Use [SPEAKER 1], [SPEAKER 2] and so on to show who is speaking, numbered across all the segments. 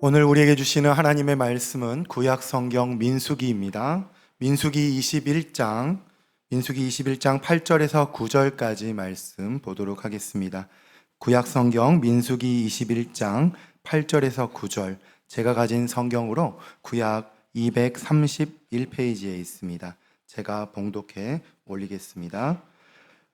[SPEAKER 1] 오늘 우리에게 주시는 하나님의 말씀은 구약 성경 민수기입니다. 민수기 21장 8절에서 9절까지 말씀 보도록 하겠습니다. 구약 성경 민수기 21장 8절에서 9절, 제가 가진 성경으로 구약 231페이지에 있습니다. 제가 봉독해 올리겠습니다.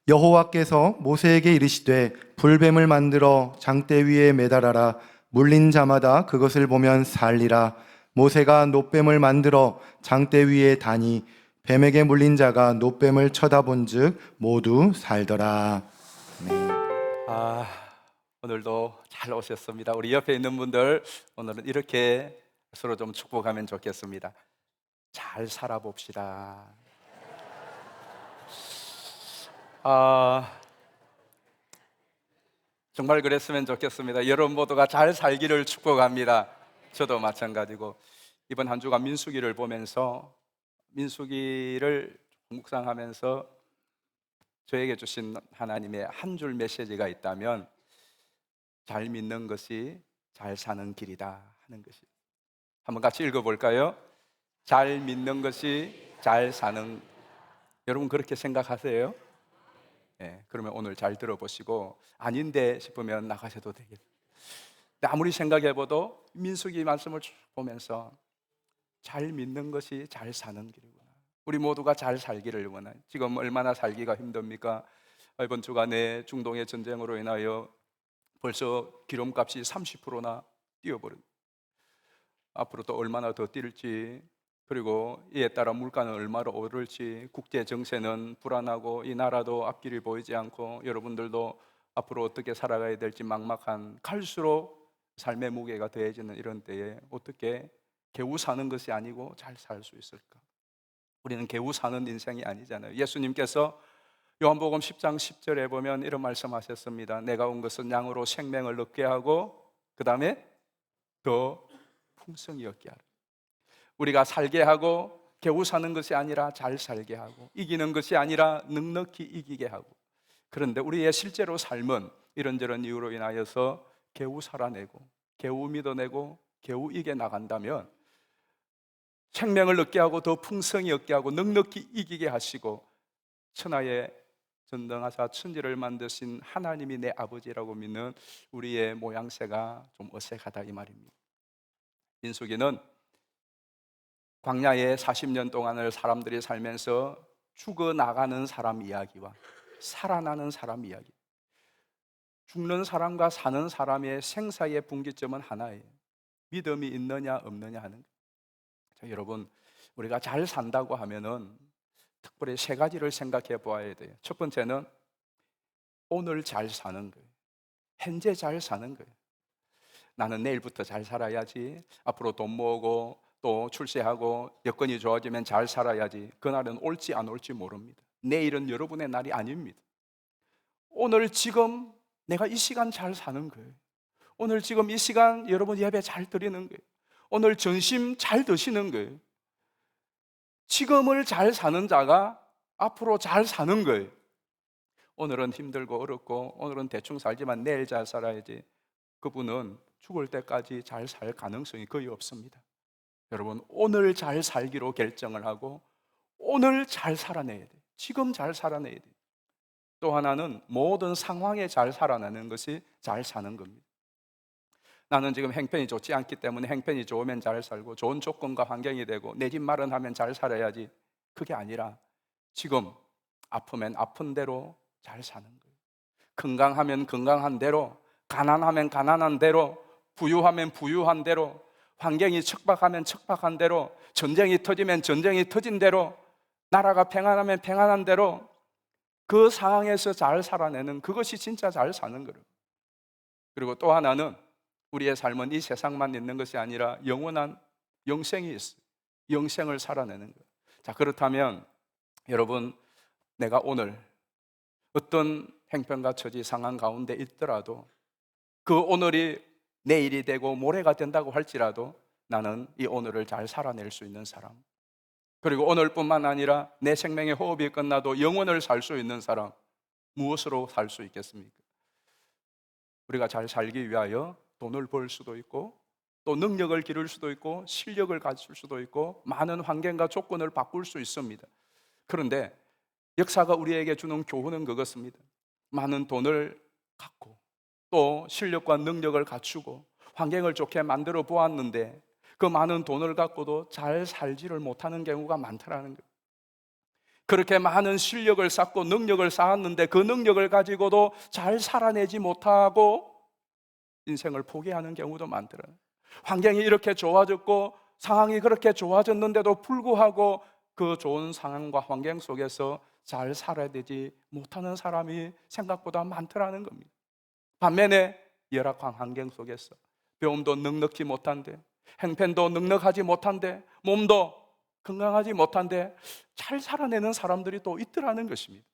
[SPEAKER 1] 여호와께서 모세에게 이르시되 불뱀을 만들어 장대 위에 매달아라. 물린 자마다 그것을 보면 살리라. 모세가 놋뱀을 만들어 장대 위에 다니 뱀에게 물린 자가 놋뱀을 쳐다본즉 모두 살더라. 네.
[SPEAKER 2] 오늘도 잘 오셨습니다. 우리 옆에 있는 분들, 오늘은 이렇게 서로 좀 축복하면 좋겠습니다. 잘 살아봅시다. 정말 그랬으면 좋겠습니다. 여러분 모두가 잘 살기를 축복합니다. 저도 마찬가지고, 이번 한 주간 민수기를 보면서 민수기를 묵상하면서 저에게 주신 하나님의 한 줄 메시지가 있다면, 잘 믿는 것이 잘 사는 길이다 하는 것이. 한번 같이 읽어볼까요? 잘 믿는 것이 잘 사는. 여러분 그렇게 생각하세요? 네, 그러면 오늘 잘 들어보시고, 아닌데 싶으면 나가셔도 되겠습니다. 아무리 생각해봐도 민수기 말씀을 쭉 보면서 잘 믿는 것이 잘 사는 길이구나. 우리 모두가 잘 살기를 원해요. 지금 얼마나 살기가 힘듭니까? 이번 주간에 중동의 전쟁으로 인하여 벌써 기름값이 30%나 뛰어버린, 앞으로 또 얼마나 더 뛸지, 그리고 이에 따라 물가는 얼마나 오를지, 국제 정세는 불안하고 이 나라도 앞길이 보이지 않고 여러분들도 앞으로 어떻게 살아가야 될지 막막한, 갈수록 삶의 무게가 더해지는 이런 때에 어떻게 겨우 사는 것이 아니고 잘 살 수 있을까? 우리는 겨우 사는 인생이 아니잖아요. 예수님께서 요한복음 10장 10절에 보면 이런 말씀하셨습니다. 내가 온 것은 양으로 생명을 얻게 하고 그 다음에 더 풍성히 얻게 하라. 우리가 살게 하고 겨우 사는 것이 아니라 잘 살게 하고, 이기는 것이 아니라 넉넉히 이기게 하고. 그런데 우리의 실제로 삶은 이런저런 이유로 인하여서 겨우 살아내고 겨우 믿어내고 겨우 이겨 나간다면, 생명을 얻게 하고 더 풍성히 얻게 하고 넉넉히 이기게 하시고 천하의 전능하사 천지를 만드신 하나님이 내 아버지라고 믿는 우리의 모양새가 좀 어색하다 이 말입니다. 민수기는 광야에 40년 동안을 사람들이 살면서 죽어나가는 사람 이야기와 살아나는 사람 이야기, 죽는 사람과 사는 사람의 생사의 분기점은 하나예요. 믿음이 있느냐 없느냐 하는 거예요. 자, 여러분, 우리가 잘 산다고 하면은 특별히 세 가지를 생각해 보아야 돼요. 첫 번째는 오늘 잘 사는 거예요. 현재 잘 사는 거예요. 나는 내일부터 잘 살아야지, 앞으로 돈 모으고 또 출세하고 여건이 좋아지면 잘 살아야지. 그날은 올지 안 올지 모릅니다. 내일은 여러분의 날이 아닙니다. 오늘 지금 내가 이 시간 잘 사는 거예요. 오늘 지금 이 시간 여러분 예배 잘 드리는 거예요. 오늘 전심 잘 드시는 거예요. 지금을 잘 사는 자가 앞으로 잘 사는 거예요. 오늘은 힘들고 어렵고 오늘은 대충 살지만 내일 잘 살아야지, 그분은 죽을 때까지 잘 살 가능성이 거의 없습니다. 여러분, 오늘 잘 살기로 결정을 하고 오늘 잘 살아내야 돼요. 지금 잘 살아내야 돼요. 또 하나는 모든 상황에 잘 살아내는 것이 잘 사는 겁니다. 나는 지금 형편이 좋지 않기 때문에 형편이 좋으면 잘 살고 좋은 조건과 환경이 되고 내 집 마련하면 잘 살아야지, 그게 아니라 지금 아프면 아픈 대로 잘 사는 거예요. 건강하면 건강한 대로, 가난하면 가난한 대로, 부유하면 부유한 대로, 환경이 척박하면 척박한 대로, 전쟁이 터지면 전쟁이 터진 대로, 나라가 평안하면 평안한 대로 그 상황에서 잘 살아내는, 그것이 진짜 잘 사는 거예요. 그리고 또 하나는 우리의 삶은 이 세상만 있는 것이 아니라 영원한 영생이 있어요. 영생을 살아내는 거예요. 자, 그렇다면 여러분, 내가 오늘 어떤 형편과 처지 상황 가운데 있더라도 그 오늘이 내일이 되고 모레가 된다고 할지라도 나는 이 오늘을 잘 살아낼 수 있는 사람, 그리고 오늘뿐만 아니라 내 생명의 호흡이 끝나도 영원을 살 수 있는 사람, 무엇으로 살 수 있겠습니까? 우리가 잘 살기 위하여 돈을 벌 수도 있고 또 능력을 기를 수도 있고 실력을 갖출 수도 있고 많은 환경과 조건을 바꿀 수 있습니다. 그런데 역사가 우리에게 주는 교훈은 그것입니다. 많은 돈을 갖고 또 실력과 능력을 갖추고 환경을 좋게 만들어 보았는데 그 많은 돈을 갖고도 잘 살지를 못하는 경우가 많더라는 거예요. 그렇게 많은 실력을 쌓고 능력을 쌓았는데 그 능력을 가지고도 잘 살아내지 못하고 인생을 포기하는 경우도 많더라고요. 환경이 이렇게 좋아졌고 상황이 그렇게 좋아졌는데도 불구하고 그 좋은 상황과 환경 속에서 잘 살아야 되지 못하는 사람이 생각보다 많더라는 겁니다. 반면에 열악한 환경 속에서 배움도 넉넉지 못한데 행편도 넉넉하지 못한데 몸도 건강하지 못한데 잘 살아내는 사람들이 또 있더라는 것입니다.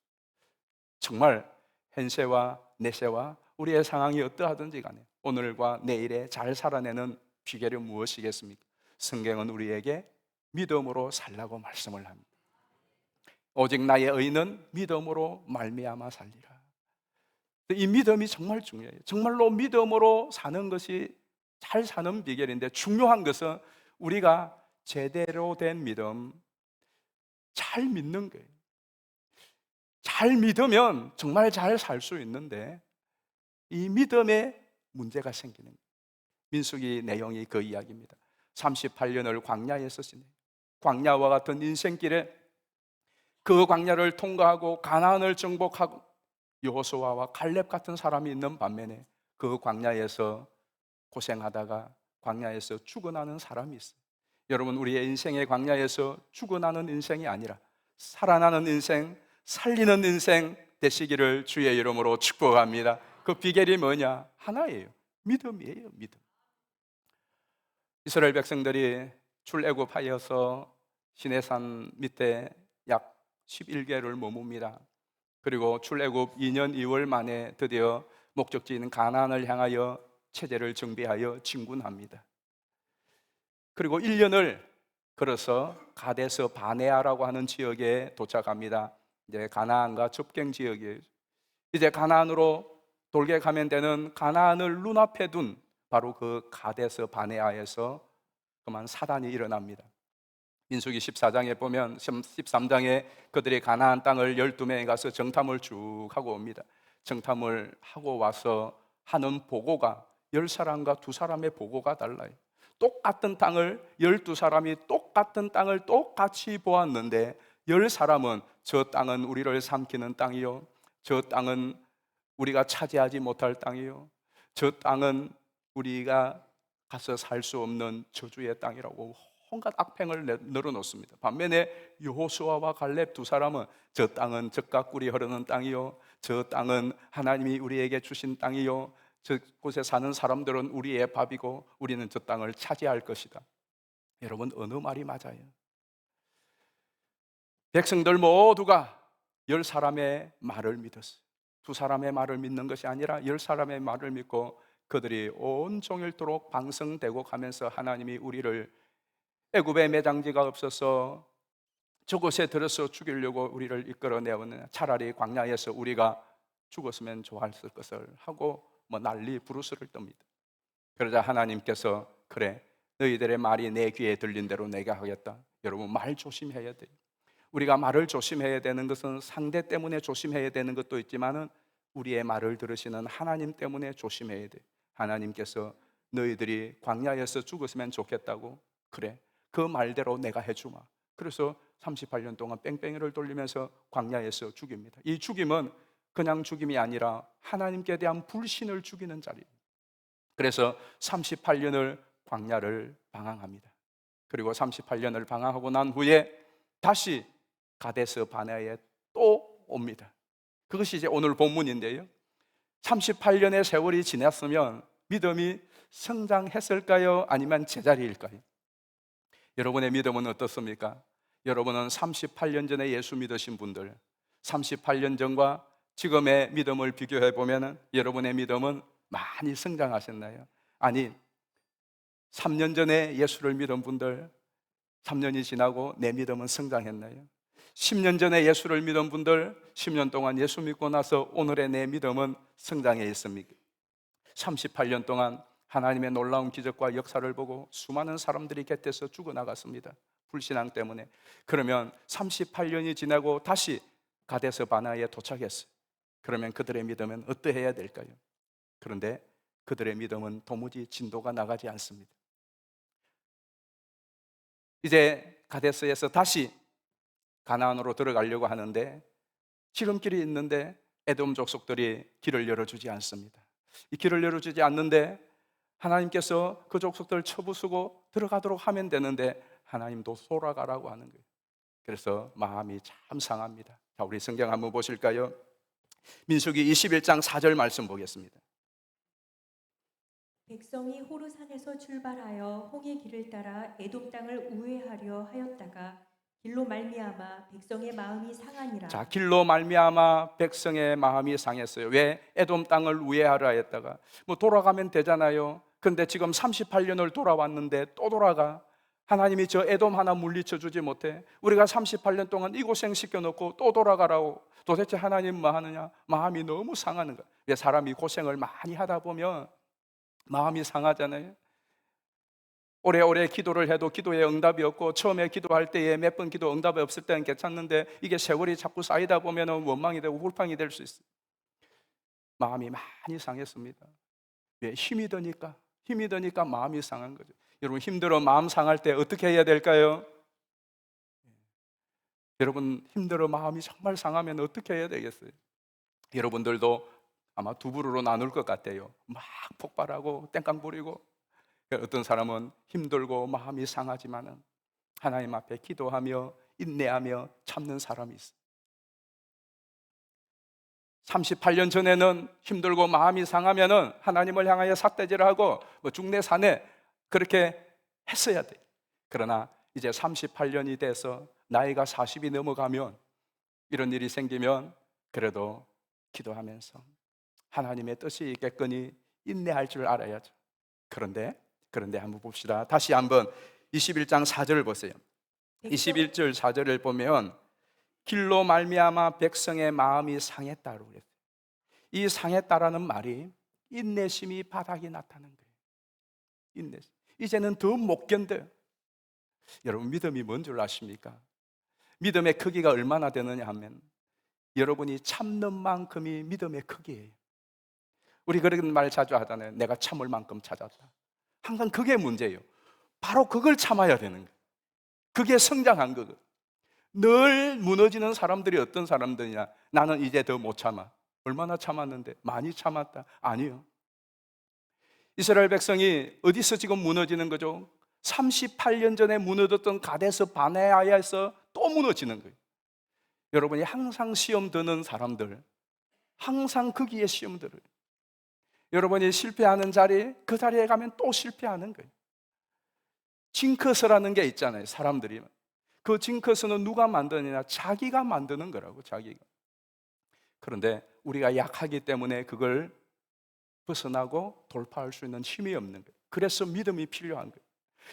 [SPEAKER 2] 정말 현세와 내세와 우리의 상황이 어떠하든지 간에 오늘과 내일에 잘 살아내는 비결이 무엇이겠습니까? 성경은 우리에게 믿음으로 살라고 말씀을 합니다. 오직 나의 의는 믿음으로 말미암아 살리라. 이 믿음이 정말 중요해요. 정말로 믿음으로 사는 것이 잘 사는 비결인데 중요한 것은 우리가 제대로 된 믿음, 잘 믿는 거예요. 잘 믿으면 정말 잘 살 수 있는데 이 믿음에 문제가 생기는 거예요. 민수기 내용이 그 이야기입니다. 38년을 광야에서 지내요. 광야와 같은 인생길에 그 광야를 통과하고 가나안을 정복하고 여호수아와 갈렙 같은 사람이 있는 반면에 그 광야에서 고생하다가 광야에서 죽어나는 사람이 있어요. 여러분, 우리의 인생의 광야에서 죽어나는 인생이 아니라 살아나는 인생, 살리는 인생 되시기를 주의 이름으로 축복합니다. 그 비결이 뭐냐? 하나예요. 믿음이에요. 믿음. 이스라엘 백성들이 출애굽하여서 시내산 밑에 약 11개월을 머뭅니다. 그리고 출애굽 2년 2월 만에 드디어 목적지인 가나안을 향하여 체제를 정비하여 진군합니다. 그리고 1년을 걸어서 가데스 바네아라고 하는 지역에 도착합니다. 이제 가나안과 접경 지역이에요. 이제 가나안으로 돌격하면 되는 가나안을 눈앞에 둔 바로 그 가데스 바네아에서 그만 사단이 일어납니다. 민수기 14장에 보면 13장에 그들이 가나안 땅을 12명이 가서 정탐을 쭉 하고 옵니다. 정탐을 하고 와서 하는 보고가 10사람과 2사람의 보고가 달라요. 똑같은 땅을 12사람이 똑같은 땅을 똑같이 보았는데 10사람은 저 땅은 우리를 삼키는 땅이요, 저 땅은 우리가 차지하지 못할 땅이요, 저 땅은 우리가 가서 살 수 없는 저주의 땅이라고 온갖 악평을 늘어놓습니다. 반면에 여호수아와 갈렙 2사람은 저 땅은 젖과 꿀이 흐르는 땅이요, 저 땅은 하나님이 우리에게 주신 땅이요, 저곳에 사는 사람들은 우리의 밥이고 우리는 저 땅을 차지할 것이다. 여러분, 어느 말이 맞아요? 백성들 모두가 10사람의 말을 믿었어요. 2사람의 말을 믿는 것이 아니라 10사람의 말을 믿고 그들이 온종일토록 방성대곡하면서 하나님이 우리를 애굽에 매장지가 없어서 저곳에 들어서 죽이려고 우리를 이끌어내었느냐, 차라리 광야에서 우리가 죽었으면 좋았을 것을 하고 난리 부르스를 떱니다. 그러자 하나님께서 그래, 너희들의 말이 내 귀에 들린 대로 내가 하겠다. 여러분, 말 조심해야 돼요. 우리가 말을 조심해야 되는 것은 상대 때문에 조심해야 되는 것도 있지만은 우리의 말을 들으시는 하나님 때문에 조심해야 돼요. 하나님께서 너희들이 광야에서 죽었으면 좋겠다고, 그래, 그 말대로 내가 해주마. 그래서 38년 동안 뺑뺑이를 돌리면서 광야에서 죽입니다. 이 죽임은 그냥 죽임이 아니라 하나님께 대한 불신을 죽이는 자리입니다. 그래서 38년을 광야를 방황합니다. 그리고 38년을 방황하고 난 후에 다시 가데스 바네아에 또 옵니다. 그것이 이제 오늘 본문인데요. 38년의 세월이 지났으면 믿음이 성장했을까요? 아니면 제자리일까요? 여러분의 믿음은 어떻습니까? 여러분은 38년 전에 예수 믿으신 분들, 38년 전과 지금의 믿음을 비교해 보면 여러분의 믿음은 많이 성장하셨나요? 아니, 3년 전에 예수를 믿은 분들, 3년이 지나고 내 믿음은 성장했나요? 10년 전에 예수를 믿은 분들, 10년 동안 예수 믿고 나서 오늘의 내 믿음은 성장해 있습니까? 38년 동안 하나님의 놀라운 기적과 역사를 보고 수많은 사람들이 곁에서 죽어나갔습니다. 불신앙 때문에. 그러면 38년이 지나고 다시 가데스 바네아에 도착했어요. 그러면 그들의 믿음은 어떠해야 될까요? 그런데 그들의 믿음은 도무지 진도가 나가지 않습니다. 이제 가데스에서 다시 가나안으로 들어가려고 하는데 지름길이 있는데 에돔 족속들이 길을 열어주지 않습니다. 이 길을 열어주지 않는데 하나님께서 그 족속들을 쳐부수고 들어가도록 하면 되는데 하나님도 돌아가라고 하는 거예요. 그래서 마음이 참 상합니다. 자, 우리 성경 한번 보실까요? 민수기 21장 4절 말씀 보겠습니다.
[SPEAKER 3] 백성이 호르산에서 출발하여 홍해 길을 따라 에돔 땅을 우회하려 하였다가 길로 말미암아 백성의 마음이 상하니라.
[SPEAKER 2] 자, 길로 말미암아 백성의 마음이 상했어요. 왜? 에돔 땅을 우회하려 했다가 뭐 돌아가면 되잖아요. 근데 지금 38년을 돌아왔는데 또 돌아가. 하나님이 저 에돔 하나 물리쳐 주지 못해. 우리가 38년 동안 이 고생 시켜놓고 또 돌아가라고. 도대체 하나님 뭐 하느냐? 마음이 너무 상하는 거야. 왜? 사람이 고생을 많이 하다 보면 마음이 상하잖아요. 오래오래 기도를 해도 기도에 응답이 없고, 처음에 기도할 때에 몇 번 기도 응답이 없을 때는 괜찮는데 이게 세월이 자꾸 쌓이다 보면 원망이 되고 불평이 될 수 있어요. 마음이 많이 상했습니다. 왜? 힘이 드니까 마음이 상한 거죠. 여러분, 힘들어 마음 상할 때 어떻게 해야 될까요? 여러분, 힘들어 마음이 정말 상하면 어떻게 해야 되겠어요? 여러분들도 아마 두 부류로 나눌 것 같아요. 막 폭발하고 땡깡 부리고, 어떤 사람은 힘들고 마음이 상하지만은 하나님 앞에 기도하며 인내하며 참는 사람이 있어요. 38년 전에는 힘들고 마음이 상하면은 하나님을 향하여 삿대질하고 뭐 중내 산에 그렇게 했어야 돼요. 그러나 이제 38년이 돼서 나이가 40이 넘어가면 이런 일이 생기면 그래도 기도하면서 하나님의 뜻이 있겠거니 인내할 줄 알아야죠. 그런데 한번 봅시다. 다시 한번 21장 4절을 보세요. 21절 4절을 보면 길로 말미암아 백성의 마음이 상했다고 그랬어요. 이 상했다라는 말이 인내심이 바닥이 나타난 거예요. 인내심. 이제는 더 못 견뎌요. 여러분, 믿음이 뭔 줄 아십니까? 믿음의 크기가 얼마나 되느냐 하면 여러분이 참는 만큼이 믿음의 크기예요. 우리 그런 말 자주 하잖아요. 내가 참을 만큼 찾았다. 항상 그게 문제예요. 바로 그걸 참아야 되는 거예요. 그게 성장한 거거든요. 늘 무너지는 사람들이 어떤 사람들이냐? 나는 이제 더 못 참아. 얼마나 참았는데? 많이 참았다. 아니요. 이스라엘 백성이 어디서 지금 무너지는 거죠? 38년 전에 무너졌던 가데스 바네아에서 또 무너지는 거예요. 여러분이 항상 시험 드는 사람들, 항상 거기에 시험 들어요. 여러분이 실패하는 자리, 그 자리에 가면 또 실패하는 거예요. 징크스라는 게 있잖아요. 사람들이. 그 징크스는 누가 만드느냐? 자기가 만드는 거라고, 자기가. 그런데 우리가 약하기 때문에 그걸 벗어나고 돌파할 수 있는 힘이 없는 거예요. 그래서 믿음이 필요한 거예요.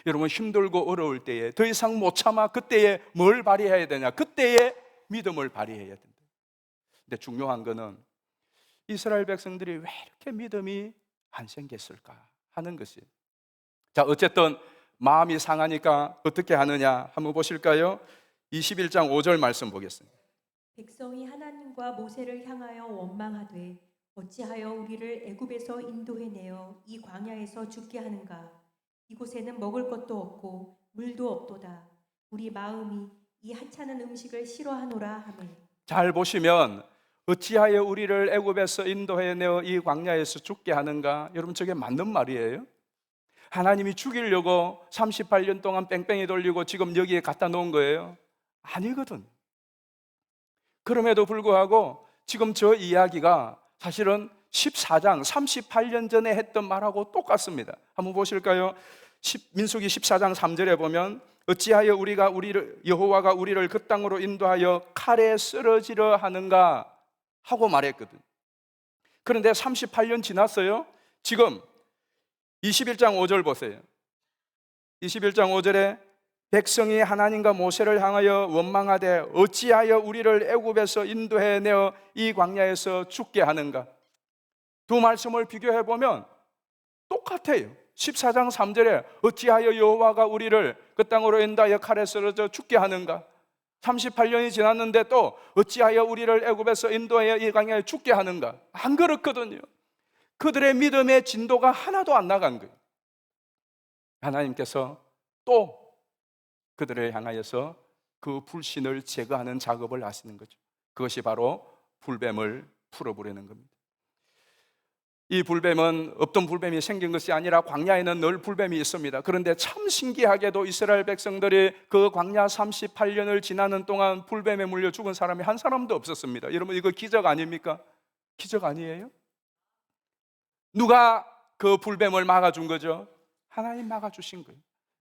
[SPEAKER 2] 여러분, 힘들고 어려울 때에 더 이상 못 참아. 그때에 뭘 발휘해야 되냐? 그때에 믿음을 발휘해야 된다. 근데 중요한 거는 이스라엘 백성들이 왜 이렇게 믿음이 안 생겼을까 하는 것이. 자, 어쨌든 마음이 상하니까 어떻게 하느냐 한번 보실까요? 21장 5절 말씀 보겠습니다.
[SPEAKER 3] 백성이 하나님과 모세를 향하여 원망하되 어찌하여 우리를 애굽에서 인도해내어 이 광야에서 죽게 하는가? 이곳에는 먹을 것도 없고 물도 없도다. 우리 마음이 이 하찮은 음식을 싫어하노라 하매.
[SPEAKER 2] 잘 보시면 어찌하여 우리를 애굽에서 인도해내어 이 광야에서 죽게 하는가? 여러분, 저게 맞는 말이에요? 하나님이 죽이려고 38년 동안 뺑뺑이 돌리고 지금 여기에 갖다 놓은 거예요? 아니거든. 그럼에도 불구하고 지금 저 이야기가 사실은 14장 38년 전에 했던 말하고 똑같습니다. 한번 보실까요? 민수기 14장 3절에 보면 어찌하여 여호와가 우리를 그 땅으로 인도하여 칼에 쓰러지려 하는가 하고 말했거든. 그런데 38년 지났어요. 지금 21장 5절 보세요. 21장 5절에 백성이 하나님과 모세를 향하여 원망하되 어찌하여 우리를 애굽에서 인도해내어 이 광야에서 죽게 하는가? 두 말씀을 비교해 보면 똑같아요. 14장 3절에 어찌하여 여호와가 우리를 그 땅으로 인도하여 칼에 쓰러져 죽게 하는가? 38년이 지났는데 또 어찌하여 우리를 애굽에서 인도하여 이 광야에 죽게 하는가? 안 그렇거든요. 그들의 믿음의 진도가 하나도 안 나간 거예요. 하나님께서 또 그들을 향하여서 그 불신을 제거하는 작업을 하시는 거죠. 그것이 바로 불뱀을 풀어보려는 겁니다. 이 불뱀은 없던 불뱀이 생긴 것이 아니라 광야에는 늘 불뱀이 있습니다. 그런데 참 신기하게도 이스라엘 백성들이 그 광야 38년을 지나는 동안 불뱀에 물려 죽은 사람이 한 사람도 없었습니다. 여러분, 이거 기적 아닙니까? 기적 아니에요? 누가 그 불뱀을 막아준 거죠? 하나님 막아주신 거예요.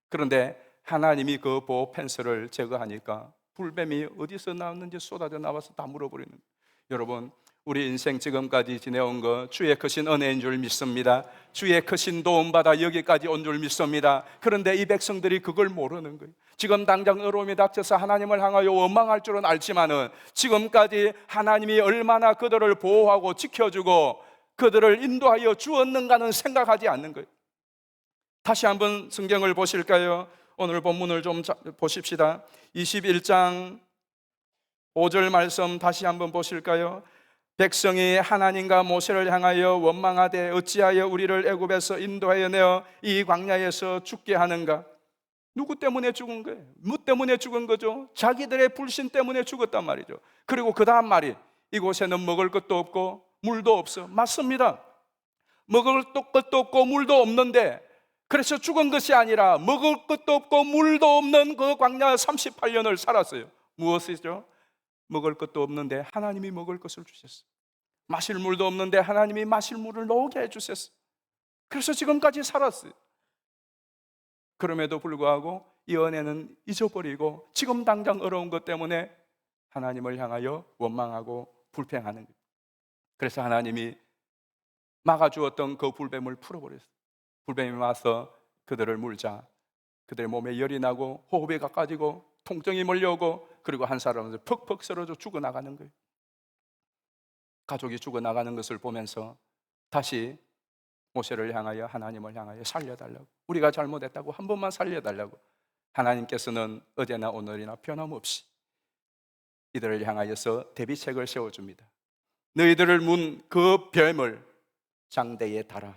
[SPEAKER 2] 그런데 하나님이 그 보호 펜스를 제거하니까 불뱀이 어디서 나왔는지 쏟아져 나와서 다 물어버리는 거예요. 여러분, 우리 인생 지금까지 지내온 거 주의 크신 은혜인 줄 믿습니다. 주의 크신 도움받아 여기까지 온 줄 믿습니다. 그런데 이 백성들이 그걸 모르는 거예요. 지금 당장 어려움이 닥쳐서 하나님을 향하여 원망할 줄은 알지만은 지금까지 하나님이 얼마나 그들을 보호하고 지켜주고 그들을 인도하여 주었는가는 생각하지 않는 거예요. 다시 한번 성경을 보실까요? 오늘 본문을 좀 보십시다. 21장 5절 말씀 다시 한번 보실까요? 백성이 하나님과 모세를 향하여 원망하되 어찌하여 우리를 애굽에서 인도하여 내어 이 광야에서 죽게 하는가? 누구 때문에 죽은 거예요? 뭐 때문에 죽은 거죠? 자기들의 불신 때문에 죽었단 말이죠. 그리고 그 다음 말이 이곳에는 먹을 것도 없고 물도 없어. 맞습니다. 먹을 것도 없고 물도 없는데 그래서 죽은 것이 아니라 먹을 것도 없고 물도 없는 그 광야 38년을 살았어요. 무엇이죠? 먹을 것도 없는데 하나님이 먹을 것을 주셨어요. 마실 물도 없는데 하나님이 마실 물을 나오게 해주셨어요. 그래서 지금까지 살았어요. 그럼에도 불구하고 이 은혜는 잊어버리고 지금 당장 어려운 것 때문에 하나님을 향하여 원망하고 불평하는 거예요. 그래서 하나님이 막아주었던 그 불뱀을 풀어버렸어요. 불뱀이 와서 그들을 물자 그들의 몸에 열이 나고 호흡이 가까워지고 통증이 몰려오고 그리고 한 사람은 퍽퍽 쓰러져 죽어나가는 거예요. 가족이 죽어나가는 것을 보면서 다시 모세를 향하여 하나님을 향하여 살려달라고, 우리가 잘못했다고 한 번만 살려달라고. 하나님께서는 어제나 오늘이나 변함없이 이들을 향하여서 대비책을 세워줍니다. 너희들을 문 그 뱀을 장대에 달아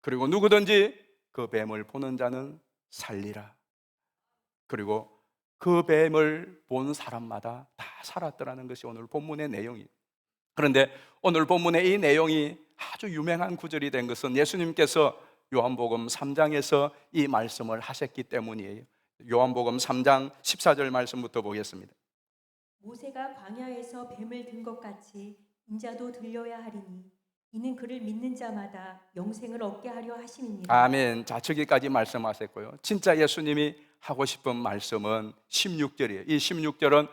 [SPEAKER 2] 그리고 누구든지 그 뱀을 보는 자는 살리라. 그리고 그 뱀을 본 사람마다 다 살았더라는 것이 오늘 본문의 내용이에요. 그런데 오늘 본문의 이 내용이 아주 유명한 구절이 된 것은 예수님께서 요한복음 3장에서 이 말씀을 하셨기 때문이에요. 요한복음 3장 14절 말씀부터 보겠습니다.
[SPEAKER 3] 모세가 광야에서 뱀을 든 것 같이 인자도 들려야 하리니 이는 그를 믿는 자마다 영생을 얻게 하려 하심이니라.
[SPEAKER 2] 아멘. 자, 저기까지 말씀하셨고요. 진짜 예수님이 하고 싶은 말씀은 16절이에요. 이 16절은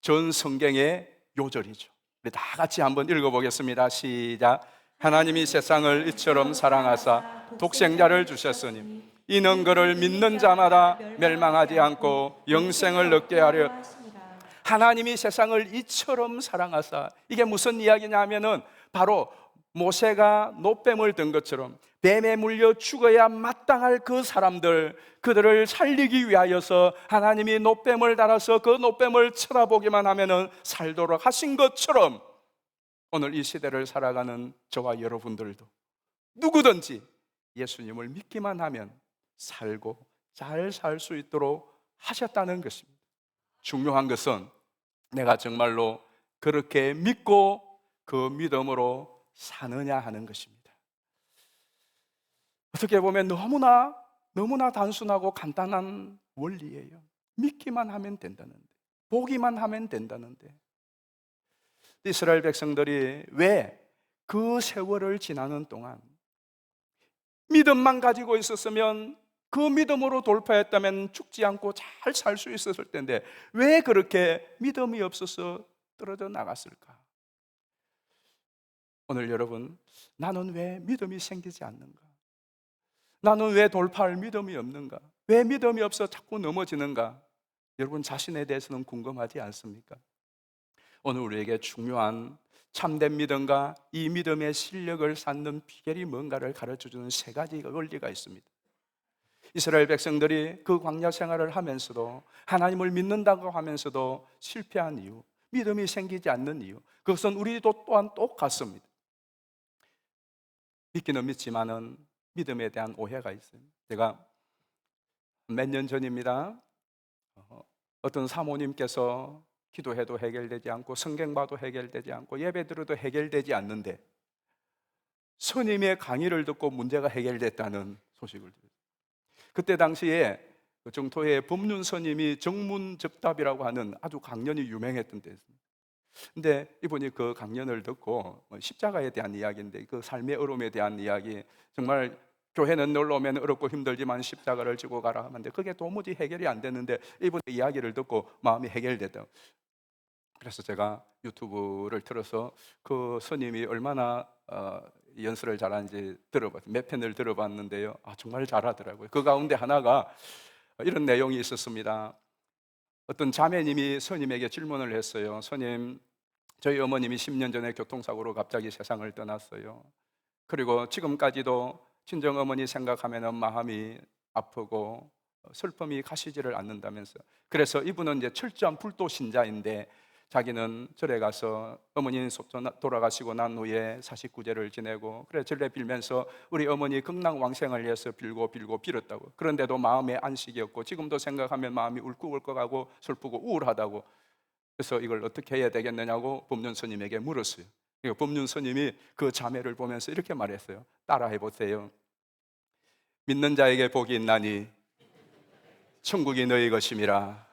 [SPEAKER 2] 전 성경의 요절이죠. 우리 다 같이 한번 읽어보겠습니다. 시작. 하나님이 세상을 이처럼 사랑하사 독생자를 주셨으니 이는 그를 믿는 자마다 멸망하지 않고 영생을 얻게 하려. 하나님이 세상을 이처럼 사랑하사, 이게 무슨 이야기냐면은 바로 모세가 노뱀을 든 것처럼 뱀에 물려 죽어야 마땅할 그 사람들, 그들을 살리기 위하여서 하나님이 노뱀을 달아서 그 노뱀을 쳐다보기만 하면은 살도록 하신 것처럼 오늘 이 시대를 살아가는 저와 여러분들도 누구든지 예수님을 믿기만 하면 살고 잘 살 수 있도록 하셨다는 것입니다. 중요한 것은 내가 정말로 그렇게 믿고 그 믿음으로 사느냐 하는 것입니다. 어떻게 보면 너무나 단순하고 간단한 원리예요. 믿기만 하면 된다는데, 보기만 하면 된다는데, 이스라엘 백성들이 왜 그 세월을 지나는 동안 믿음만 가지고 있었으면, 그 믿음으로 돌파했다면 죽지 않고 잘 살 수 있었을 텐데 왜 그렇게 믿음이 없어서 떨어져 나갔을까? 오늘 여러분, 나는 왜 믿음이 생기지 않는가? 나는 왜 돌파할 믿음이 없는가? 왜 믿음이 없어 자꾸 넘어지는가? 여러분 자신에 대해서는 궁금하지 않습니까? 오늘 우리에게 중요한 참된 믿음과 이 믿음의 실력을 쌓는 비결이 뭔가를 가르쳐주는 세 가지 원리가 있습니다. 이스라엘 백성들이 그 광야 생활을 하면서도 하나님을 믿는다고 하면서도 실패한 이유, 믿음이 생기지 않는 이유, 그것은 우리도 또한 똑같습니다. 믿기는 믿지만은 믿음에 대한 오해가 있어요. 제가 몇 년 전입니다. 어떤 사모님께서 기도해도 해결되지 않고 성경 봐도 해결되지 않고 예배 들어도 해결되지 않는데 스님의 강의를 듣고 문제가 해결됐다는 소식을 들었어요. 그때 당시에 그 정토의 법륜 스님이 정문적답이라고 하는 아주 강연이 유명했던 때였습니다. 근데 이분이 그 강연을 듣고 십자가에 대한 이야기인데 그 삶의 어려움에 대한 이야기, 정말 교회는 놀러 오면 어렵고 힘들지만 십자가를 지고 가라 하는데 그게 도무지 해결이 안 됐는데 이분의 이야기를 듣고 마음이 해결됐다. 그래서 제가 유튜브를 틀어서 그 스님이 얼마나 연설을 잘하는지 들어봤어요. 몇 편을 들어봤는데요, 정말 잘하더라고요. 그 가운데 하나가 이런 내용이 있었습니다. 어떤 자매님이 스님에게 질문을 했어요. 스님, 저희 어머님이 10년 전에 교통사고로 갑자기 세상을 떠났어요. 그리고 지금까지도 친정어머니 생각하면 마음이 아프고 슬픔이 가시지를 않는다면서. 그래서 이분은 이제 철저한 불도 신자인데 자기는 절에 가서 어머니 돌아가시고 난 후에 49제를 지내고 그래 절에 빌면서 우리 어머니 극락왕생을 위해서 빌고 빌었다고. 그런데도 마음에 안식이 없고 지금도 생각하면 마음이 울컥울컥하고 슬프고 우울하다고. 그래서 이걸 어떻게 해야 되겠느냐고 법륜 스님에게 물었어요. 법륜 스님이 그 자매를 보면서 이렇게 말했어요. 따라해 보세요. 믿는 자에게 복이 있나니 천국이 너희 것임이라.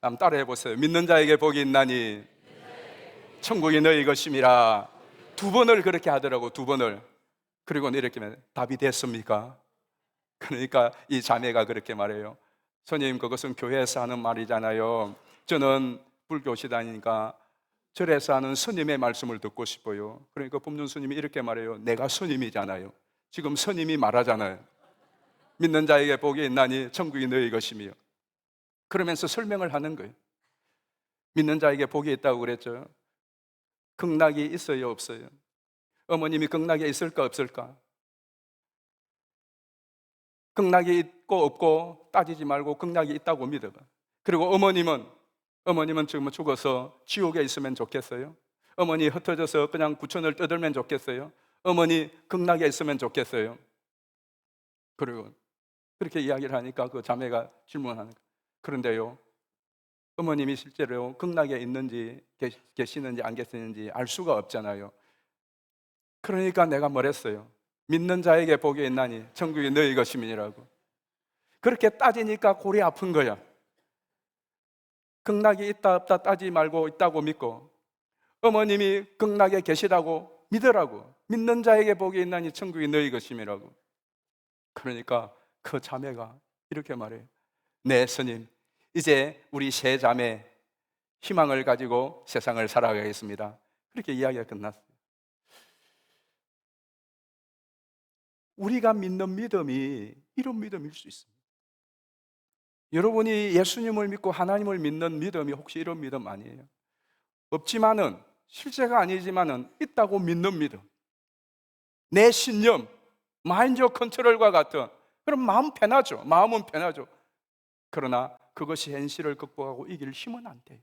[SPEAKER 2] 한번 따라해 보세요. 믿는 자에게 복이 있나니 천국이 너희 것임이라. 두 번을 그렇게 하더라고, 두 번을. 그리고는 이렇게 말해요. 답이 됐습니까? 그러니까 이 자매가 그렇게 말해요. 스님, 그것은 교회에서 하는 말이잖아요. 저는 불교시다니까 절에서 하는 스님의 말씀을 듣고 싶어요. 그러니까 법륜 스님이 이렇게 말해요. 내가 스님이잖아요. 지금 스님이 말하잖아요. 믿는 자에게 복이 있나니 천국이 너희 것이며. 그러면서 설명을 하는 거예요. 믿는 자에게 복이 있다고 그랬죠. 극락이 있어요, 없어요? 어머님이 극락에 있을까, 없을까? 극락이 있고 없고 따지지 말고 극락이 있다고 믿어봐. 그리고 어머님은 지금 죽어서 지옥에 있으면 좋겠어요? 어머니 흩어져서 그냥 구천을 떠들면 좋겠어요? 어머니 극락에 있으면 좋겠어요? 그리고 그렇게 이야기를 하니까 그 자매가 질문하는 거예요. 그런데요, 어머님이 실제로 극락에 있는지 계시는지 안 계시는지 알 수가 없잖아요. 그러니까 내가 뭐랬어요? 믿는 자에게 복이 있나니 천국이 너희 것임이니라고. 그렇게 따지니까 골이 아픈 거야. 극락이 있다 없다 따지지 말고 있다고 믿고 어머님이 극락에 계시다고 믿으라고. 믿는 자에게 복이 있나니 천국이 너희 것임이라고. 그러니까 그 자매가 이렇게 말해요. 네, 스님, 이제 우리 세 자매 희망을 가지고 세상을 살아가겠습니다. 그렇게 이야기가 끝났어요. 우리가 믿는 믿음이 이런 믿음일 수 있습니다. 여러분이 예수님을 믿고 하나님을 믿는 믿음이 혹시 이런 믿음 아니에요? 없지만은, 실제가 아니지만은 있다고 믿는 믿음, 내 신념, 마인드 컨트롤과 같은 그런 마음은 편하죠. 그러나 그것이 현실을 극복하고 이길 힘은 안 돼요.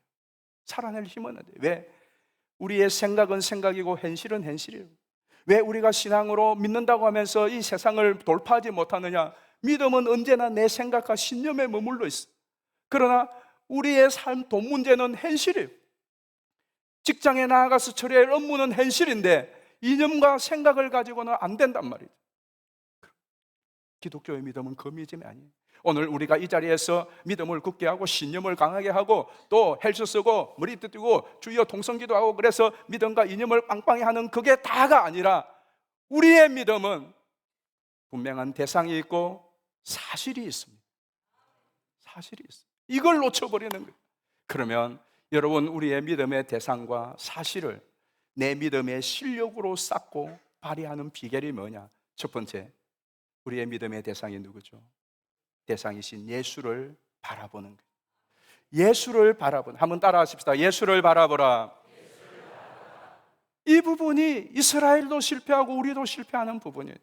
[SPEAKER 2] 살아낼 힘은 안 돼요. 왜? 우리의 생각은 생각이고 현실은 현실이에요. 왜 우리가 신앙으로 믿는다고 하면서 이 세상을 돌파하지 못하느냐? 믿음은 언제나 내 생각과 신념에 머물러 있어. 그러나 우리의 삶, 돈 문제는 현실이에요. 직장에 나아가서 처리할 업무는 현실인데 이념과 생각을 가지고는 안 된단 말이죠. 기독교의 믿음은 그 믿음이 아니에요. 오늘 우리가 이 자리에서 믿음을 굳게 하고 신념을 강하게 하고 또 헬스 쓰고 머리 뜨고 주여 동성기도 하고 그래서 믿음과 이념을 빵빵히 하는 그게 다가 아니라 우리의 믿음은 분명한 대상이 있고 사실이 있습니다. 사실이 있어요. 이걸 놓쳐버리는 거예요. 그러면 여러분, 우리의 믿음의 대상과 사실을 내 믿음의 실력으로 쌓고 발휘하는 비결이 뭐냐? 첫 번째, 우리의 믿음의 대상이 누구죠? 대상이신 예수를 바라보는 거예요. 예수를 바라보는, 한번 따라 하십시다. 예수를 바라보라. 이 부분이 이스라엘도 실패하고 우리도 실패하는 부분이에요.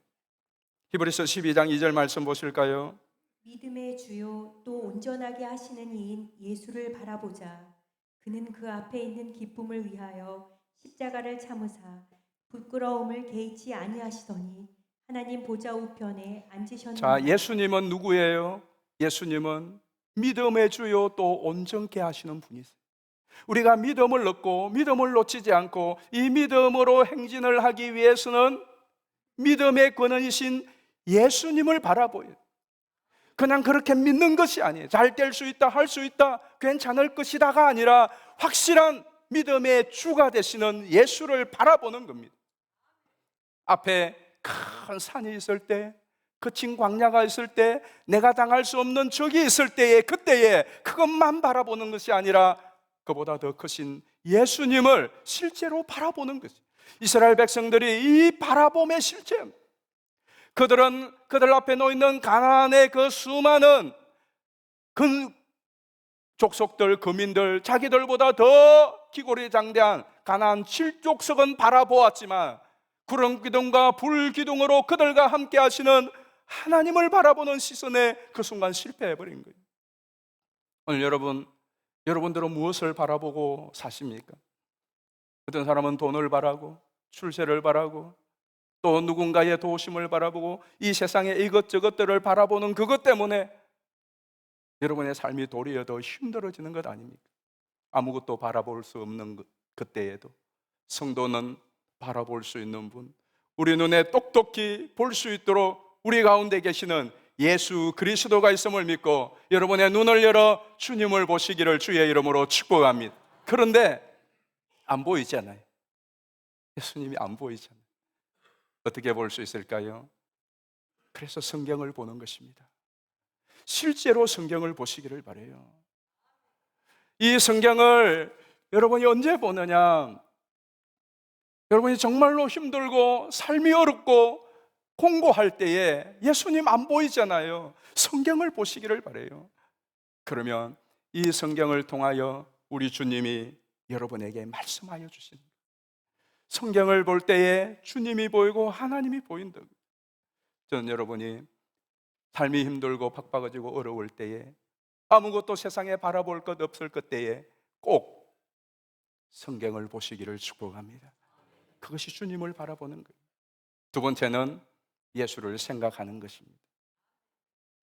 [SPEAKER 2] 히브리서 12장 2절 말씀 보실까요?
[SPEAKER 3] 믿음의 주요 또 온전하게 하시는 이인 예수를 바라보자. 그는 그 앞에 있는 기쁨을 위하여 십자가를 참으사 부끄러움을 개의치 아니하시더니 하나님 보좌 우편에 앉으셨느니라.
[SPEAKER 2] 자, 예수님은 누구예요? 예수님은 믿음의 주요 또 온전케 하시는 분이세요. 우리가 믿음을 얻고 믿음을 놓치지 않고 이 믿음으로 행진을 하기 위해서는 믿음의 근원이신 예수님을 바라보여요. 그냥 그렇게 믿는 것이 아니에요. 잘 될 수 있다, 할 수 있다, 괜찮을 것이다가 아니라 확실한 믿음의 주가 되시는 예수를 바라보는 겁니다. 앞에 큰 산이 있을 때, 거친 광야가 있을 때, 내가 당할 수 없는 적이 있을 때에, 그때에 그것만 바라보는 것이 아니라 그보다 더 크신 예수님을 실제로 바라보는 것이죠. 이스라엘 백성들이 이 바라봄의 실체입니다. 그들은 그들 앞에 놓이는 가나안의 그 수많은 그 족속들, 거민들, 자기들보다 더 기골이 장대한 가나안 7족속은 바라보았지만 구름 기둥과 불 기둥으로 그들과 함께 하시는 하나님을 바라보는 시선에 그 순간 실패해버린 거예요. 오늘 여러분들은 무엇을 바라보고 사십니까? 어떤 사람은 돈을 바라고 출세를 바라고 또 누군가의 도우심을 바라보고 이 세상의 이것저것들을 바라보는 그것 때문에 여러분의 삶이 도리어 더 힘들어지는 것 아닙니까? 아무것도 바라볼 수 없는 그때에도 성도는 바라볼 수 있는 분, 우리 눈에 똑똑히 볼 수 있도록 우리 가운데 계시는 예수 그리스도가 있음을 믿고 여러분의 눈을 열어 주님을 보시기를 주의 이름으로 축복합니다. 그런데 안 보이잖아요. 예수님이 안 보이잖아요. 어떻게 볼 수 있을까요? 그래서 성경을 보는 것입니다. 실제로 성경을 보시기를 바라요. 이 성경을 여러분이 언제 보느냐? 여러분이 정말로 힘들고 삶이 어렵고 공고할 때에 예수님 안 보이잖아요. 성경을 보시기를 바라요. 그러면 이 성경을 통하여 우리 주님이 여러분에게 말씀하여 주십니다. 성경을 볼 때에 주님이 보이고 하나님이 보인다. 저는 여러분이 삶이 힘들고 팍팍해지고 어려울 때에 아무것도 세상에 바라볼 것 없을 그때에 꼭 성경을 보시기를 축복합니다. 그것이 주님을 바라보는 거예요. 두 번째는 예수를 생각하는 것입니다.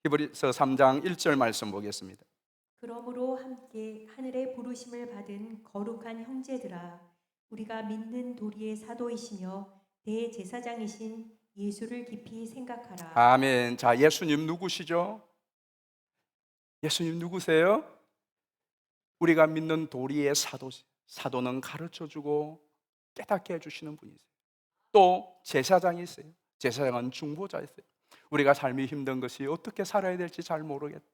[SPEAKER 2] 히브리서 3장 1절 말씀 보겠습니다.
[SPEAKER 3] 그러므로 함께 하늘의 부르심을 받은 거룩한 형제들아, 우리가 믿는 도리의 사도이시며 대제사장이신 예수를 깊이 생각하라.
[SPEAKER 2] 아멘. 자, 예수님 누구시죠? 예수님 누구세요? 우리가 믿는 도리의 사도시. 사도는 가르쳐주고 깨닫게 해주시는 분이세요. 또 제사장이 있어요. 제사장은 중보자 있어요. 우리가 삶이 힘든 것이 어떻게 살아야 될지 잘 모르겠다.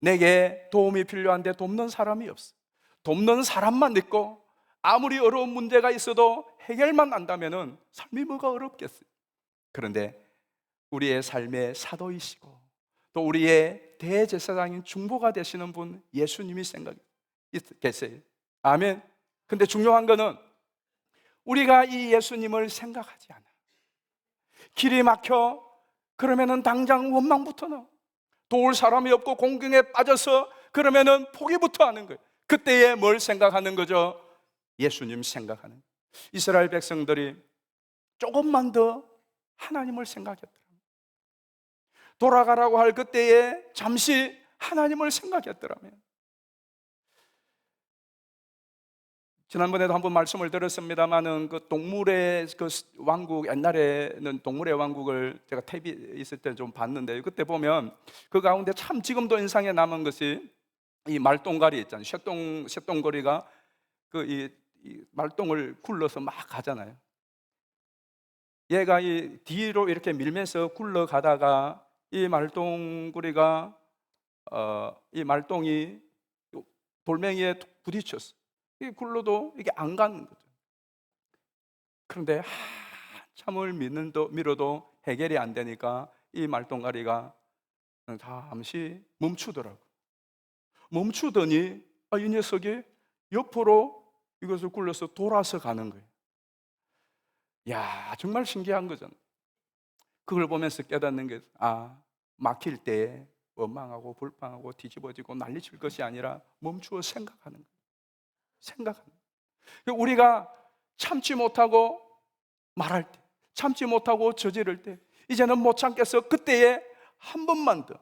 [SPEAKER 2] 내게 도움이 필요한데 돕는 사람이 없어. 돕는 사람만 있고 아무리 어려운 문제가 있어도 해결만 안다면 삶이 뭐가 어렵겠어요. 그런데 우리의 삶의 사도이시고 또 우리의 대제사장인 중보가 되시는 분 예수님이 생각이 계세요. 아멘. 근데 중요한 거는 우리가 이 예수님을 생각하지 않아. 길이 막혀 그러면은 당장 원망부터 나와. 도울 사람이 없고 공경에 빠져서 그러면은 포기부터 하는 거예요. 그때에 뭘 생각하는 거죠? 예수님 생각하는. 이스라엘 백성들이 조금만 더 하나님을 생각했더라. 돌아가라고 할 그때에 잠시 하나님을 생각했더라면. 지난번에도 한번 말씀을 드렸습니다만은 그 동물의 그 왕국, 옛날에는 동물의 왕국을 제가 탭이 있을 때 좀 봤는데 그때 보면 그 가운데 참 지금도 인상에 남은 것이 이 말똥가리 있잖아요. 쇠똥거리가 이 말똥을 굴러서 막 가잖아요. 얘가 이 뒤로 이렇게 밀면서 굴러가다가 이 말똥구리가 이 말똥이 돌멩이에 부딪혔어. 이 굴러도 이게 안 가는 거죠. 그런데 한참을 밀어도 해결이 안 되니까 이 말똥가리가 잠시 멈추더라고. 멈추더니 이 녀석이 옆으로 이것을 굴려서 돌아서 가는 거예요. 야, 정말 신기한 거잖아요. 그걸 보면서 깨닫는 게, 막힐 때 원망하고 불평하고 뒤집어지고 난리칠 것이 아니라 멈추어 생각하는 거예요. 생각하는 거예요. 우리가 참지 못하고 말할 때, 참지 못하고 저지를 때, 이제는 못 참겠어. 그때에 한 번만 더,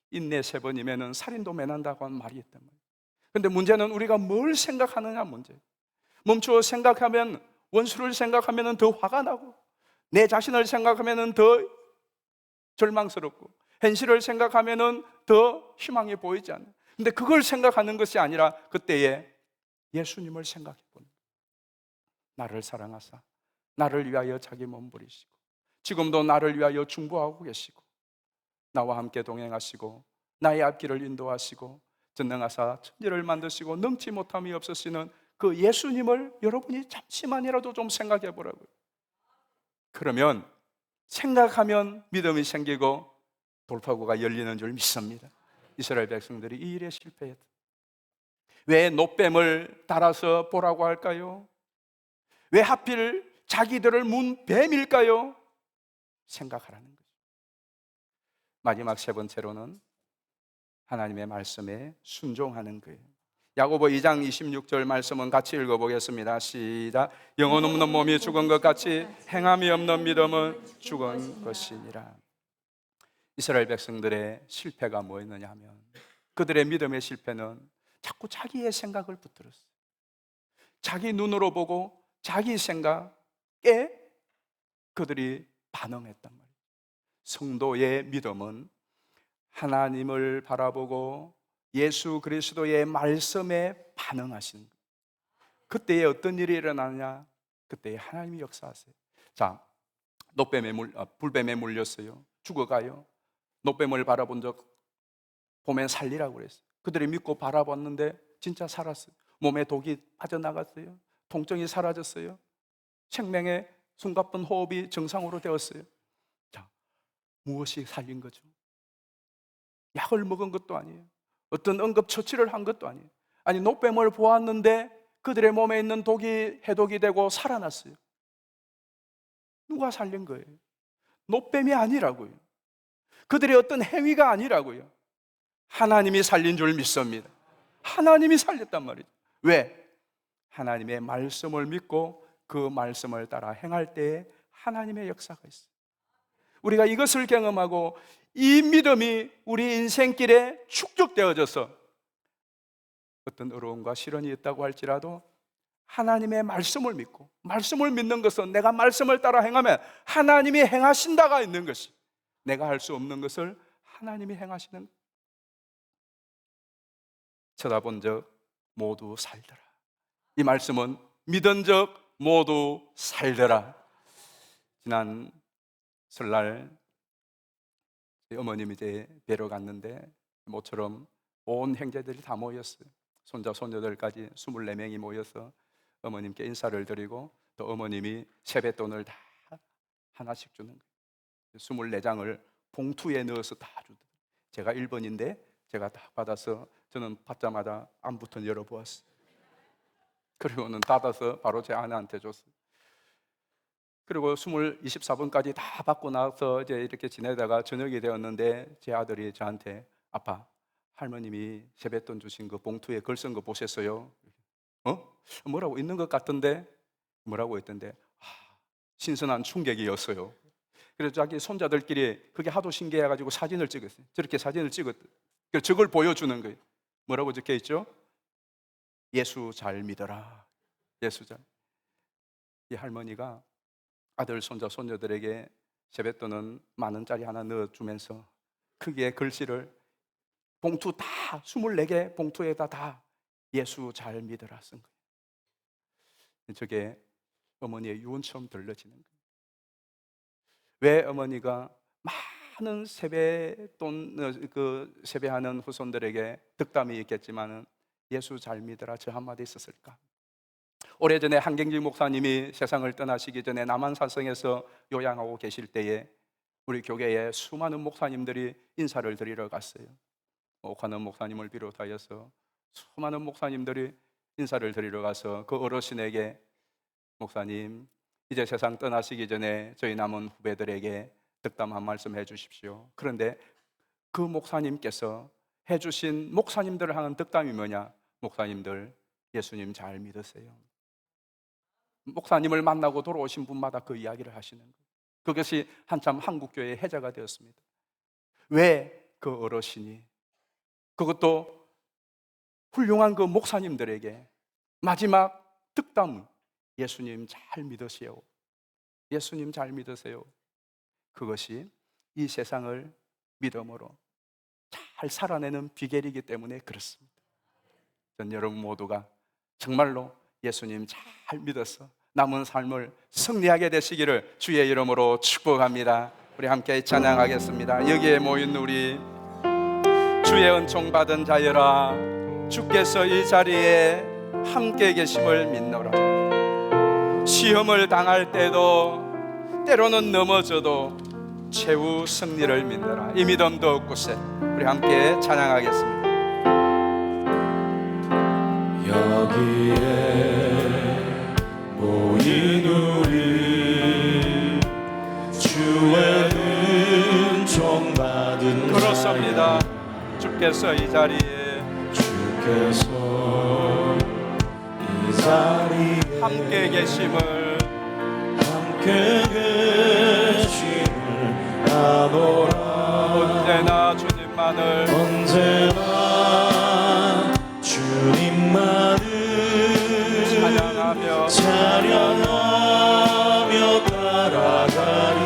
[SPEAKER 2] 인내 3번이면 살인도 면한다고 하는 말이 있단 말이에요. 근데 문제는 우리가 뭘 생각하느냐 문제. 멈추어 생각하면, 원수를 생각하면 더 화가 나고, 내 자신을 생각하면 더 절망스럽고, 현실을 생각하면 더 희망이 보이지 않아요. 근데 그걸 생각하는 것이 아니라 그때에 예수님을 생각해 보는 거예요. 나를 사랑하사 나를 위하여 자기 몸 버리시고 지금도 나를 위하여 중보하고 계시고 나와 함께 동행하시고 나의 앞길을 인도하시고 전능하사 천지를 만드시고 능치 못함이 없으시는 그 예수님을 여러분이 잠시만이라도 좀 생각해 보라고요. 그러면 생각하면 믿음이 생기고 돌파구가 열리는 줄 믿습니다. 이스라엘 백성들이 이 일에 실패했다. 왜 노뱀을 따라서 보라고 할까요? 왜 하필 자기들을 문 뱀일까요? 생각하라는 거죠. 마지막 3번째로는 하나님의 말씀에 순종하는 거예요. 야고보 2장 26절 말씀은 같이 읽어보겠습니다. 시작. 영혼 없는 몸이 죽은 것 같이 행함이 없는 믿음은 죽은 것이니라. 이스라엘 백성들의 실패가 뭐였느냐 하면, 그들의 믿음의 실패는 자꾸 자기의 생각을 붙들었어요. 자기 눈으로 보고 자기 생각에 그들이 반응했단 말이에요. 성도의 믿음은 하나님을 바라보고 예수 그리스도의 말씀에 반응하시는 거예요. 그때에 어떤 일이 일어나느냐? 그때에 하나님이 역사하세요. 자, 불뱀에 물렸어요. 죽어가요. 노뱀을 바라본 적 보면 살리라고 그랬어요. 그들이 믿고 바라봤는데 진짜 살았어요. 몸에 독이 빠져나갔어요. 통증이 사라졌어요. 생명의 숨가쁜 호흡이 정상으로 되었어요. 자, 무엇이 살린 거죠? 약을 먹은 것도 아니에요. 어떤 응급처치를 한 것도 아니에요. 아니, 노뱀을 보았는데 그들의 몸에 있는 독이 해독이 되고 살아났어요. 누가 살린 거예요? 노뱀이 아니라고요. 그들의 어떤 행위가 아니라고요. 하나님이 살린 줄 믿습니다. 하나님이 살렸단 말이죠. 왜? 하나님의 말씀을 믿고 그 말씀을 따라 행할 때에 하나님의 역사가 있어요. 우리가 이것을 경험하고 이 믿음이 우리 인생길에 축적되어져서 어떤 어려움과 시련이 있다고 할지라도 하나님의 말씀을 믿고, 말씀을 믿는 것은 내가 말씀을 따라 행하면 하나님이 행하신다가 있는 것이, 내가 할 수 없는 것을 하나님이 행하시는 것. 쳐다본 적 모두 살더라. 이 말씀은 믿은 적 모두 살더라. 지난 설날 어머님이 이제 뵈러 갔는데 모처럼 온 형제들이 다 모였어요. 손자 손녀들까지 24명이 모여서 어머님께 인사를 드리고, 또 어머님이 세뱃돈을 다 하나씩 주는 거예요. 24장을 봉투에 넣어서 다 주더라고요. 제가 1번인데 제가 다 받아서 저는 받자마자 안부터 열어보았어요. 그리고는 닫아서 바로 제 아내한테 줬어요. 그리고 24번까지 다 받고 나서 이제 이렇게 지내다가 저녁이 되었는데 제 아들이 저한테, 아빠, 할머님이 세뱃돈 주신 그 봉투에 글 쓴 거 보셨어요? 뭐라고 있는 것 같던데? 뭐라고 했던데? 신선한 충격이었어요. 그래서 자기 손자들끼리 그게 하도 신기해가지고 사진을 찍었어요. 저렇게 사진을 찍었대요. 그래서 저걸 보여주는 거예요. 뭐라고 적혀 있죠? 예수 잘 믿어라. 예수 잘. 이 할머니가 아들, 손자, 손녀들에게 세뱃돈은 10,000원짜리 하나 넣어주면서 크게 글씨를 봉투 다 24개 봉투에다 다 예수 잘 믿어라 쓴 거예요. 저게 어머니의 유언처럼 들려지는 거예요. 왜 어머니가 많은 세뱃돈 세배하는 후손들에게 덕담이 있겠지만은 예수 잘 믿어라 저 한마디 있었을까? 오래전에 한경직 목사님이 세상을 떠나시기 전에 남한산성에서 요양하고 계실 때에 우리 교회에 수많은 목사님들이 인사를 드리러 갔어요. 오관원 목사님을 비롯하여서 수많은 목사님들이 인사를 드리러 가서 그 어르신에게, 목사님, 이제 세상 떠나시기 전에 저희 남은 후배들에게 덕담 한 말씀 해주십시오. 그런데 그 목사님께서 해주신 목사님들을 하는 덕담이 뭐냐? 목사님들, 예수님 잘 믿으세요. 목사님을 만나고 돌아오신 분마다 그 이야기를 하시는 거예요. 그것이 한참 한국교회의 해자가 되었습니다. 왜 그 어르신이, 그것도 훌륭한 그 목사님들에게 마지막 득담, 예수님 잘 믿으세요. 예수님 잘 믿으세요. 그것이 이 세상을 믿음으로 잘 살아내는 비결이기 때문에 그렇습니다. 전 여러분 모두가 정말로 예수님 잘 믿어서 남은 삶을 승리하게 되시기를 주의 이름으로 축복합니다. 우리 함께 찬양하겠습니다. 여기에 모인 우리 주의 은총 받은 자여라, 주께서 이 자리에 함께 계심을 믿노라. 시험을 당할 때도 때로는 넘어져도 최후 승리를 믿노라. 이 믿음도 없고세. 우리 함께 찬양하겠습니다.
[SPEAKER 4] 여기에 모인 우리 주의 은총 받은
[SPEAKER 2] 그렇습니다. 주께서 이 자리에
[SPEAKER 4] 주께서 이 자리에
[SPEAKER 2] 함께 계심을
[SPEAKER 4] 함께 계심을 아노라.
[SPEAKER 2] 언제나 주님만을
[SPEAKER 4] 언제나 주님만을
[SPEAKER 2] 찬양하며
[SPEAKER 4] 찬양하며 따라가리.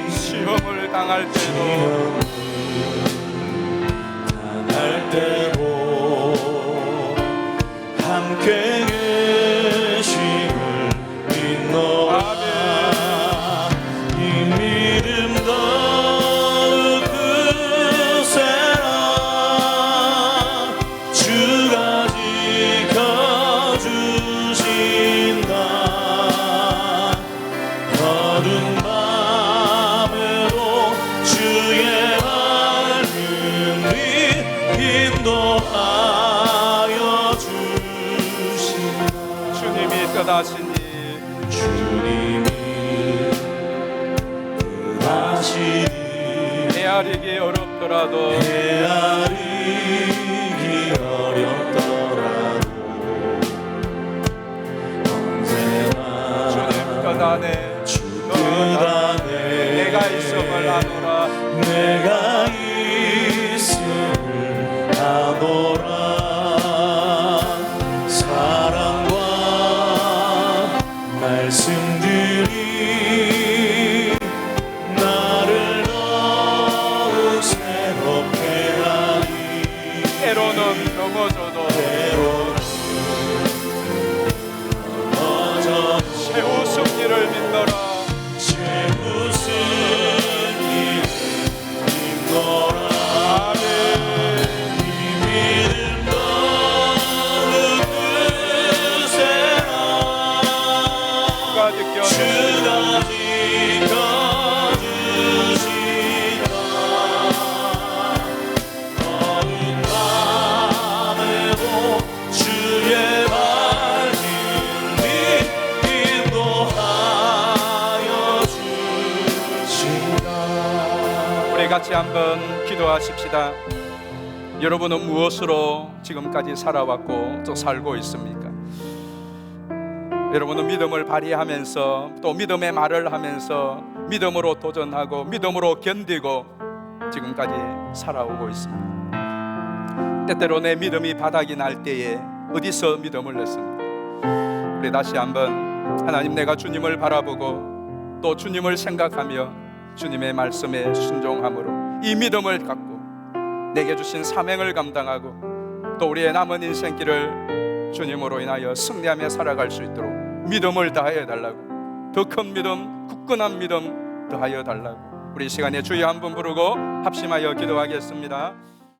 [SPEAKER 2] 시험을 당할 때도
[SPEAKER 4] 당할 때도 함께 계심을 믿노라. 이 믿음 더욱 크세라. 주가 지켜주신다. 어두운 밤에도 주의 말씀이 인도하여 주신다.
[SPEAKER 2] 주님이 뜻하시니
[SPEAKER 4] 주님이 뜻하시니
[SPEAKER 2] 헤아리기 어렵더라도
[SPEAKER 4] 헤아리기 어렵더라도 언제나
[SPEAKER 2] 주님 뜻 안에
[SPEAKER 4] 주 뜻 안에
[SPEAKER 2] 내가 있음을 아노라.
[SPEAKER 4] 내가 있음을 아노라. 사랑과 말씀들이 나를 더욱 새롭게 하리.
[SPEAKER 2] 때로는 넘어져도
[SPEAKER 4] 때로는 넘어져도
[SPEAKER 2] 최후 승리를 믿노라.
[SPEAKER 4] 최후 승리를 믿노라.
[SPEAKER 2] 아멘.
[SPEAKER 4] 이 믿음 더욱 크세라.
[SPEAKER 2] 주가 지켜
[SPEAKER 4] 주가 지켜주신다. 어두운 밤에도 주의 말씀이 인도하여 주신다.
[SPEAKER 2] 우리 같이 한번 기도하십시다. 여러분은 무엇으로 지금까지 살아왔고 또 살고 있습니까? 여러분은 믿음을 발휘하면서 또 믿음의 말을 하면서 믿음으로 도전하고 믿음으로 견디고 지금까지 살아오고 있습니다. 때때로 내 믿음이 바닥이 날 때에 어디서 믿음을 냈습니까? 우리 다시 한번 하나님, 내가 주님을 바라보고 또 주님을 생각하며 주님의 말씀에 순종함으로 이 믿음을 갖고 내게 주신 사명을 감당하고 또 우리의 남은 인생길을 주님으로 인하여 승리하며 살아갈 수 있도록 믿음을 다하여 달라고, 더 큰 믿음, 굳건한 믿음 더하여 달라고 우리 시간에 주여 한 분 부르고 합심하여 기도하겠습니다.